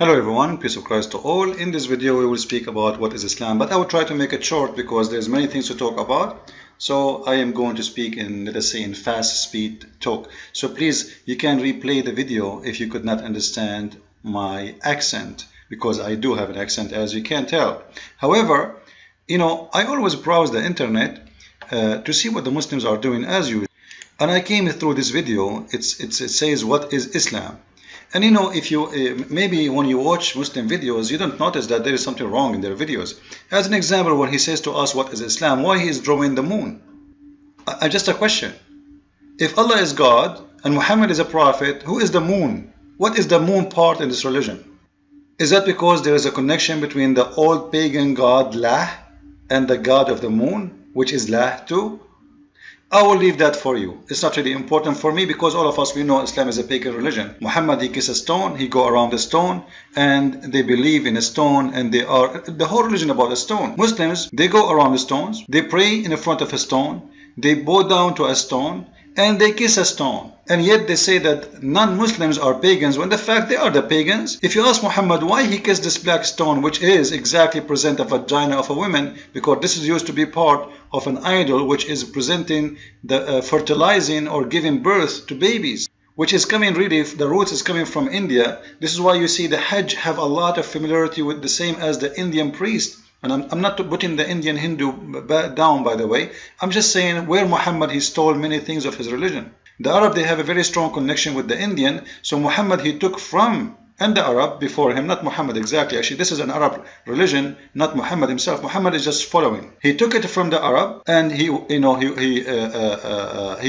Hello everyone, peace of Christ to all. In this video we will speak about what is Islam, but I will try to make it short because there's many things to talk about. So I am going to speak in, let us say, in fast speed talk. So please, you can replay the video if you could not understand my accent, because I do have an accent, as you can tell. However, I always browse the internet to see what the Muslims are doing as usual. And I came through this video. It says, what is Islam? And if you maybe when you watch Muslim videos, you don't notice that there is something wrong in their videos. As an example, when he says to us what is Islam, why he is drawing the moon? Just a question. If Allah is God and Muhammad is a prophet, who is the moon? What is the moon part in this religion? Is that because there is a connection between the old pagan god Lah and the god of the moon, which is Lah too? I will leave that for you. It's not really important for me because all of us, we know Islam is a pagan religion. Muhammad, he kisses a stone, he go around the stone, and they believe in a stone, and they are the whole religion about a stone. Muslims, they go around the stones, they pray in front of a stone, they bow down to a stone, and they kiss a stone. And yet they say that non-Muslims are pagans, when the fact they are the pagans. If you ask Muhammad why he kissed this black stone, which is exactly present a vagina of a woman, because this is used to be part of an idol which is presenting the fertilizing or giving birth to babies, which is coming really, the roots is coming from India. This is why you see the Hajj have a lot of familiarity with the same as the Indian priest. And I'm not putting the Indian Hindu down, by the way. I'm just saying where Muhammad, he stole many things of his religion. The Arab, they have a very strong connection with the Indian. So Muhammad, he took from, and the Arab before him, not Muhammad exactly. Actually, this is an Arab religion, not Muhammad himself. Muhammad is just following. He took it from the Arab, and he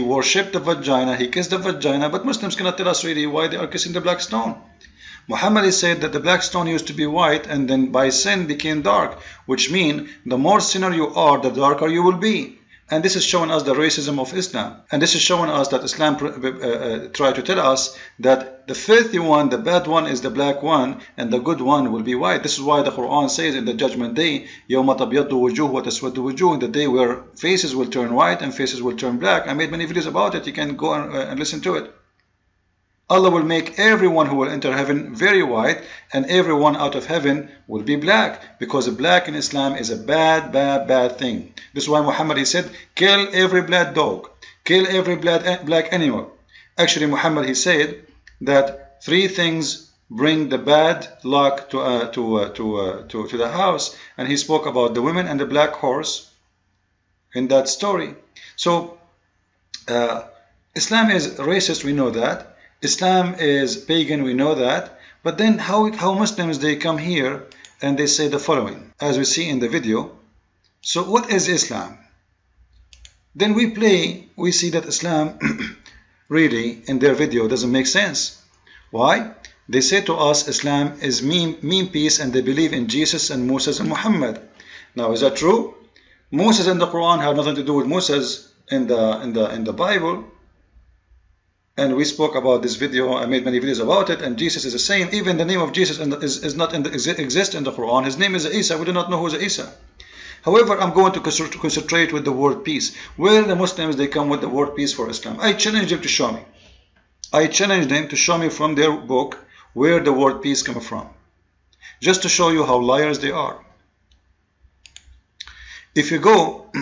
worshipped the vagina. He kissed the vagina. But Muslims cannot tell us really why they are kissing the black stone. Muhammad said that the black stone used to be white and then by sin became dark, which means the more sinner you are, the darker you will be. And this is showing us the racism of Islam. And this is showing us that Islam try to tell us that the filthy one, the bad one, is the black one, and the good one will be white. This is why the Quran says in the judgment day, يَوْمَ تَبْيَضُّ وُجُوهُ وَتَسْوَدُّ وُجُوهُ, in the day where faces will turn white and faces will turn black. I made many videos about it. You can go and listen to it. Allah will make everyone who will enter heaven very white, and everyone out of heaven will be black, because black in Islam is a bad thing. This is why Muhammad, he said, kill every black dog, kill every black animal. Actually, Muhammad, he said that 3 things bring the bad luck to the house, and he spoke about the women and the black horse in that story. So Islam is racist, we know that. Islam is pagan, we know that. But then how Muslims, they come here and they say the following, as we see in the video. So what is Islam? Then we see that Islam really in their video doesn't make sense. Why? They say to us Islam is mean peace, and they believe in Jesus and Moses and Muhammad. Now, is that true? Moses and the Quran have nothing to do with Moses in the Bible. And we spoke about this video. I made many videos about it. And Jesus is the same. Even the name of Jesus is not exist in the Quran. His name is Isa. We do not know who is Isa. However, I'm going to concentrate with the word peace. Where the Muslims, they come with the word peace for Islam. I challenge them to show me. I challenge them to show me from their book where the word peace comes from. Just to show you how liars they are. If you go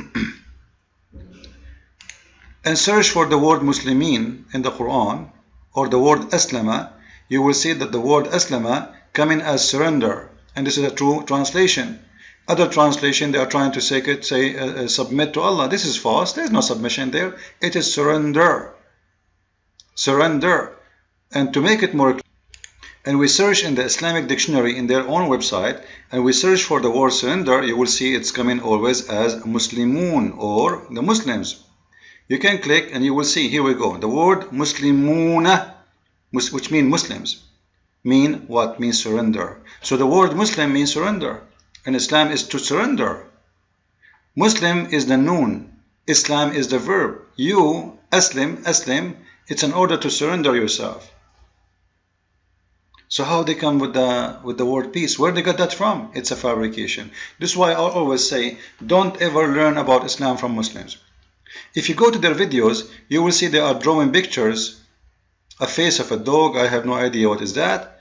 and search for the word Muslimin in the Quran, or the word Aslama, you will see that the word Aslama coming as surrender, and this is a true translation. Other translation, they are trying to say submit to Allah. This is false. There is no submission there. It is surrender. Surrender. And to make it more clear, and we search in the Islamic dictionary in their own website, and we search for the word surrender, you will see it's coming always as Muslimun, or the Muslims. You can click and you will see, here we go, the word Muslimuna, which means Muslims, mean what? Means surrender. So the word Muslim means surrender, and Islam is to surrender. Muslim is the noun, Islam is the verb. You, Aslim, it's an order to surrender yourself. So how they come with the word peace? Where they got that from? It's a fabrication. This is why I always say, don't ever learn about Islam from Muslims. If you go to their videos, you will see they are drawing pictures, a face of a dog. I have no idea what is that,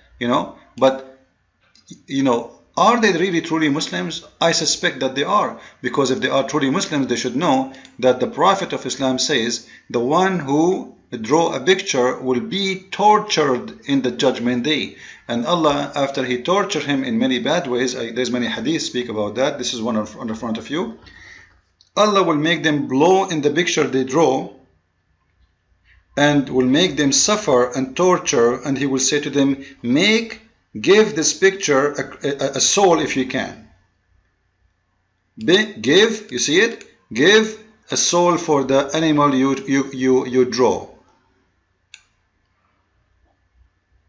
but you know, are they really truly Muslims? I suspect that they are, because if they are truly Muslims, they should know that the Prophet of Islam says the one who draw a picture will be tortured in the judgment day. And Allah, after He tortured him in many bad ways, there's many hadiths speak about that. This is one on the front of you. Allah will make them blow in the picture they draw, and will make them suffer and torture, and He will say to them, give this picture a soul if you can. Give, you see it? Give a soul for the animal you draw.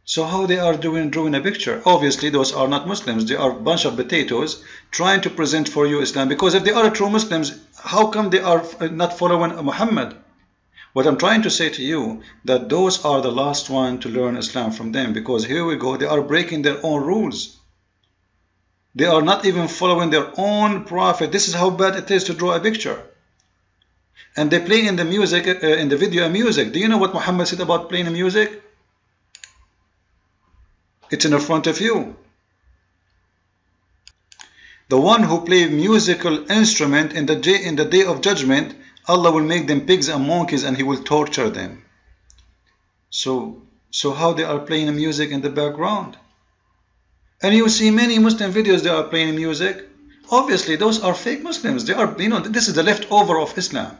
So how they are drawing a picture? Obviously those are not Muslims. They are a bunch of potatoes trying to present for you Islam. Because if they are true Muslims, how come they are not following Muhammad? What I'm trying to say to you, that those are the last one to learn Islam from them, because here we go, they are breaking their own rules. They are not even following their own prophet. This is how bad it is to draw a picture. And they play in the music, in the video, music. Do you know what Muhammad said about playing music? It's in front of you. The one who plays musical instrument in the day of judgment, Allah will make them pigs and monkeys, and He will torture them. So how they are playing music in the background? And you see many Muslim videos, they are playing music. Obviously those are fake Muslims. They are, this is the leftover of Islam.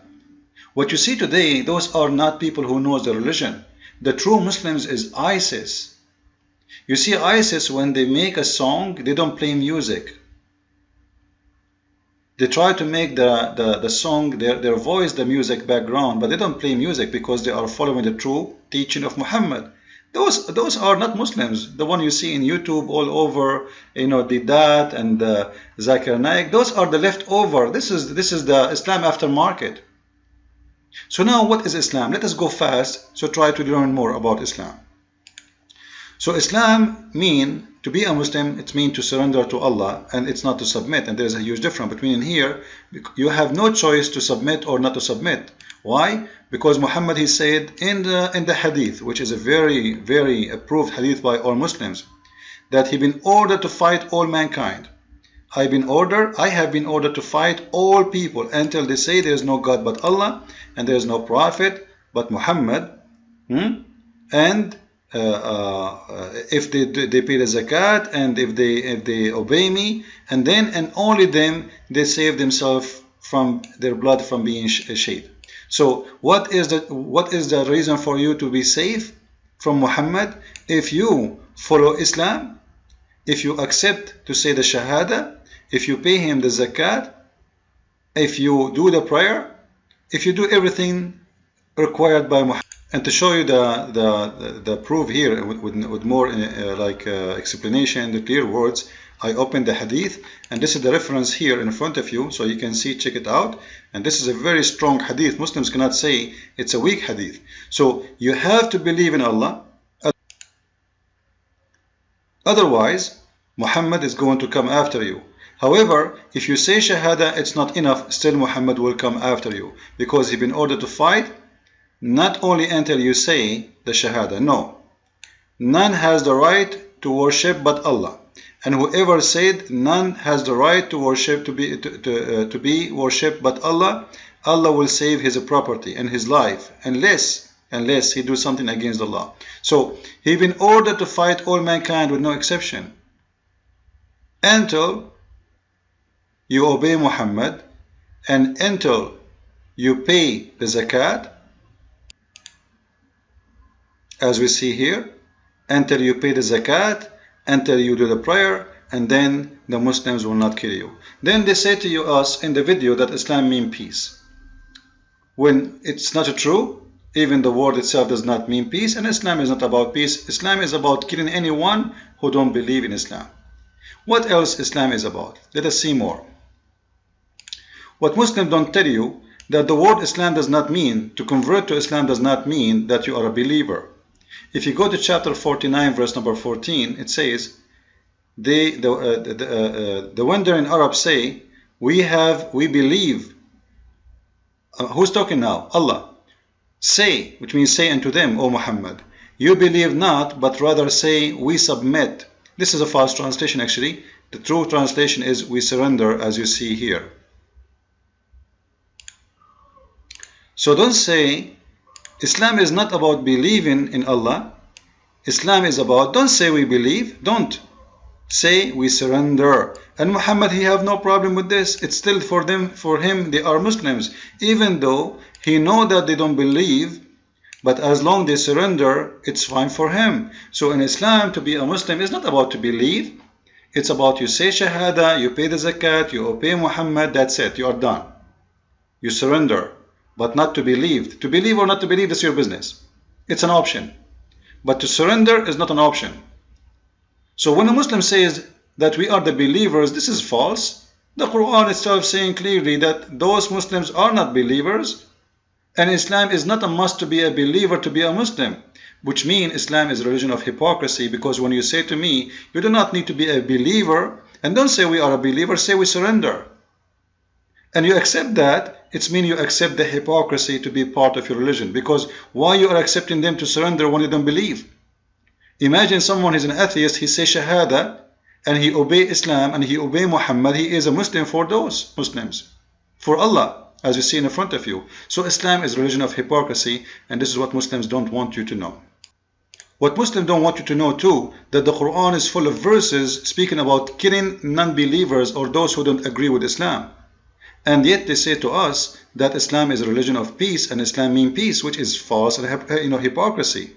What you see today, those are not people who know the religion. The true Muslims is ISIS. You see, ISIS, when they make a song, they don't play music. They try to make the song, their voice, the music background, but they don't play music because they are following the true teaching of Muhammad. Those are not Muslims. The one you see in YouTube all over, Didat and Zakir Naik, those are the leftover. This is the Islam aftermarket. So now what is Islam? Let us go fast, so try to learn more about Islam. So Islam mean, to be a Muslim, it means to surrender to Allah, and it's not to submit. And there's a huge difference between here. You have no choice to submit or not to submit. Why? Because Muhammad, he said in the hadith, which is a very, very approved hadith by all Muslims, that he been ordered to fight all mankind. I have been ordered to fight all people until they say there is no God but Allah, and there is no prophet but Muhammad. And if they pay the zakat, and if they obey me, and then and only then they save themselves from their blood from being shed. So what is the reason for you to be safe from Muhammad? If you follow Islam, if you accept to say the Shahada, if you pay him the zakat, if you do the prayer, if you do everything required by Muhammad. And to show you the proof here with more explanation, the clear words, I opened the hadith, and this is the reference here in front of you, so you can see, check it out. And this is a very strong hadith. Muslims cannot say it's a weak hadith. So you have to believe in Allah. Otherwise, Muhammad is going to come after you. However, if you say Shahada, it's not enough. Still Muhammad will come after you, because he's been ordered to fight. Not only until you say the Shahada, no. None has the right to worship but Allah. And whoever said none has the right to worship to be worshipped but Allah, Allah will save his property and his life, unless he do something against Allah. So he been ordered to fight all mankind with no exception, until you obey Muhammad, and until you pay the zakat, as we see here, until you pay the zakat, until you do the prayer, and then the Muslims will not kill you. Then they say to us in the video that Islam means peace, when it's not true. Even the word itself does not mean peace, and Islam is not about peace. Islam is about killing anyone who don't believe in Islam. What else Islam is about? Let us see more. What Muslims don't tell you, that the word Islam does not mean, to convert to Islam does not mean that you are a believer. If you go to chapter 49, verse number 14, it says, the wandering Arabs say, we believe. Who's talking now? Allah. Say, which means say unto them, O Muhammad, you believe not, but rather say, we submit. This is a false translation actually. The true translation is we surrender, as you see here. So don't say Islam is not about believing in Allah. Islam is about, don't say we believe, don't. Say we surrender. And Muhammad, he have no problem with this. It's still for him, they are Muslims. Even though he know that they don't believe, but as long they surrender, it's fine for him. So in Islam, to be a Muslim is not about to believe. It's about you say Shahada, you pay the zakat, you obey Muhammad, that's it, you are done. You surrender, but not to believe. To believe or not to believe, that's your business. It's an option. But to surrender is not an option. So when a Muslim says that we are the believers, this is false. The Quran itself saying clearly that those Muslims are not believers. And Islam is not a must to be a believer to be a Muslim, which means Islam is a religion of hypocrisy, because when you say to me, you do not need to be a believer, and don't say we are a believer, say we surrender. And you accept that, it means you accept the hypocrisy to be part of your religion, because why you are accepting them to surrender when you don't believe? Imagine someone is an atheist, he says Shahada, and he obey Islam, and he obey Muhammad, he is a Muslim for those Muslims, for Allah, as you see in front of you. So Islam is a religion of hypocrisy, and this is what Muslims don't want you to know. What Muslims don't want you to know too, that the Quran is full of verses speaking about killing non-believers or those who don't agree with Islam. And yet they say to us that Islam is a religion of peace and Islam means peace, which is false and hypocrisy.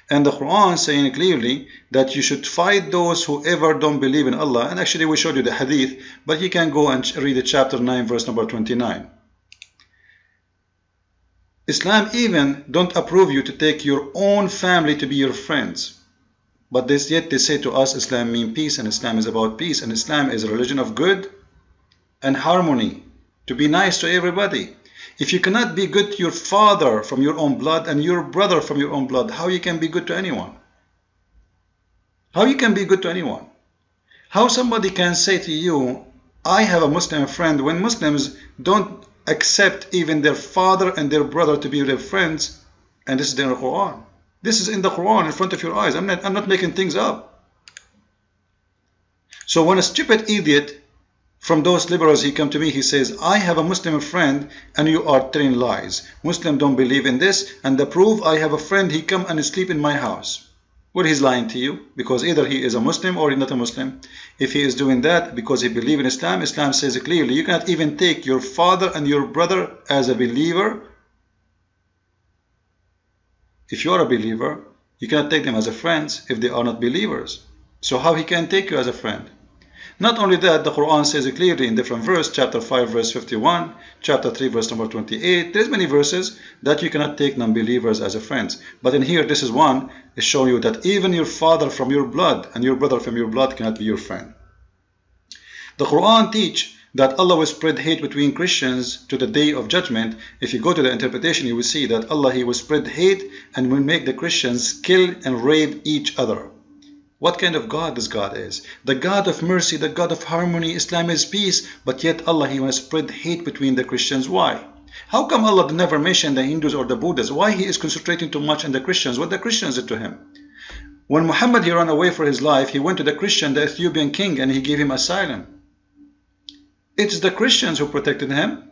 And the Quran saying clearly that you should fight those who ever don't believe in Allah. And actually we showed you the hadith, but you can go and read the chapter 9 verse number 29. Islam even don't approve you to take your own family to be your friends. But yet they say to us Islam means peace and Islam is about peace and Islam is a religion of good and harmony, to be nice to everybody. If you cannot be good to your father from your own blood and your brother from your own blood, how you can be good to anyone? How you can be good to anyone? How somebody can say to you, I have a Muslim friend, when Muslims don't accept even their father and their brother to be their friends, and this is in the Quran. This is in the Quran in front of your eyes. I'm not making things up. So when a stupid idiot from those liberals, he come to me, he says, I have a Muslim friend and you are telling lies. Muslims don't believe in this, and the proof, I have a friend, he come and sleep in my house. Well, he's lying to you, because either he is a Muslim or he's not a Muslim. If he is doing that because he believes in Islam, Islam says clearly, you cannot even take your father and your brother as a believer. If you are a believer, you cannot take them as a friends if they are not believers. So how he can take you as a friend? Not only that, the Quran says clearly in different verses, chapter 5 verse 51, chapter 3 verse number 28, there's many verses that you cannot take non-believers as a friends. But in here, this is one, is showing you that even your father from your blood and your brother from your blood cannot be your friend. The Quran teach that Allah will spread hate between Christians to the day of judgment. If you go to the interpretation, you will see that Allah, he will spread hate and will make the Christians kill and rape each other. What kind of God this God is? The God of mercy, the God of harmony. Islam is peace, but yet Allah, he wants to spread hate between the Christians. Why? How come Allah never mentioned the Hindus or the Buddhists? Why he is concentrating too much on the Christians? What the Christians did to him? When Muhammad, he ran away for his life, he went to the Christian, the Ethiopian king, and he gave him asylum. It's the Christians who protected him.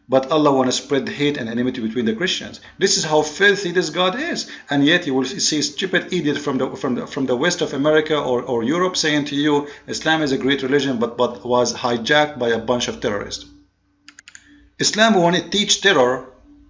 But Allah wants to spread hate and enmity between the Christians. This is how filthy this God is. And yet you will see stupid idiot from the west of America or Europe saying to you, Islam is a great religion, but was hijacked by a bunch of terrorists. Islam, when it teaches terror,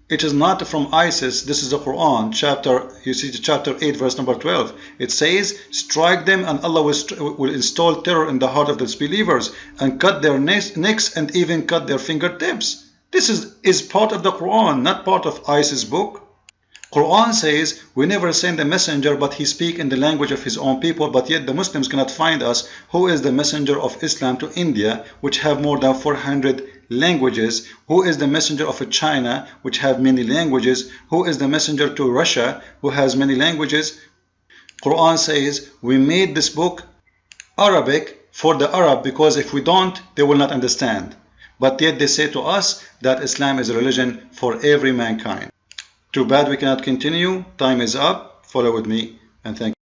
it is not from ISIS. This is the Quran, chapter 8, verse number 12. It says, strike them and Allah will install terror in the heart of the disbelievers and cut their necks and even cut their fingertips. This is part of the Quran, not part of ISIS book. Quran says, we never send a messenger, but he speak in the language of his own people, but yet the Muslims cannot find us who is the messenger of Islam to India, which have more than 400 languages, who is the messenger of China, which have many languages, who is the messenger to Russia, who has many languages. Quran says, we made this book Arabic for the Arab, because if we don't, they will not understand. But yet they say to us that Islam is a religion for every mankind. Too bad we cannot continue. Time is up. Follow with me and thank you.